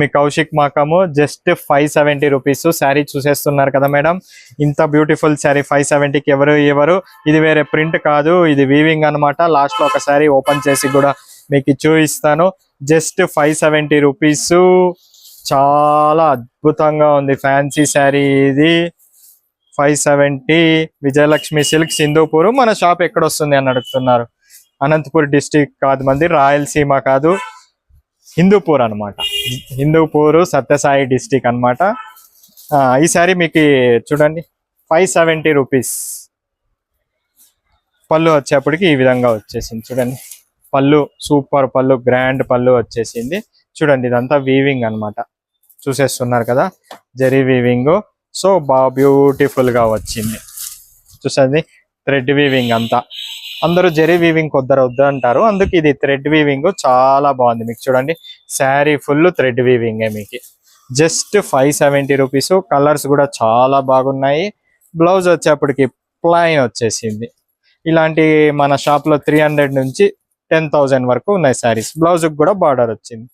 మీ Kaushik మాకము just 570 rupees sari చూసేస్తున్నారు కదా madam. ఇంత beautiful sari 570కి ఎవరు ఇది వేరే ప్రింట్ కాదు, ఇది వీవింగ్ అనమాట. లాస్ట్ లో ఒక శారీ ఓపెన్ చేసి కూడా మీకు చూపిస్తాను. Just 570 rupees. చాలా అద్భుతంగా ఉంది ఫ్యాన్సీ శారీ ఇది. 570. విజయలక్ష్మి సిల్క్స్ హిందూపూర్. మన షాప్ ఎక్కడ వస్తుంది అని అడుగుతున్నారు. అనంతపూర్ డిస్టిక్ కాదు, మంది రాయలసీమ కాదు, హిందూపూర్ అనమాట. హిందూపూర్ సత్యసాయి డిస్టిక్ అనమాట. ఈ శారీ మీకు చూడండి 570 రూపీస్. పళ్ళు వచ్చేప్పటికి ఈ విధంగా వచ్చేసింది చూడండి. పళ్ళు సూపర్ పళ్ళు, గ్రాండ్ పళ్ళు వచ్చేసింది చూడండి. ఇదంతా వీవింగ్ అనమాట, చూసేస్తున్నారు కదా, జరీ వీవింగ్. సో బాగా బ్యూటిఫుల్ గా వచ్చింది చూసండి. థ్రెడ్ వీవింగ్ అంతా. అందరూ జరీ వీవింగ్ వద్దు అంటారు, అందుకు ఇది థ్రెడ్ వీవింగ్ చాలా బాగుంది. మీకు చూడండి శారీ ఫుల్ థ్రెడ్ వీవింగ్ మీకు. Just 570 rupees. కలర్స్ కూడా చాలా బాగున్నాయి. బ్లౌజ్ వచ్చేప్పటికి ప్లైన్ వచ్చేసింది. ఇలాంటి మన షాప్ లో 300 నుంచి 10,000 వరకు ఉన్నాయి శారీస్. బ్లౌజ్ కూడా బార్డర్ వచ్చింది.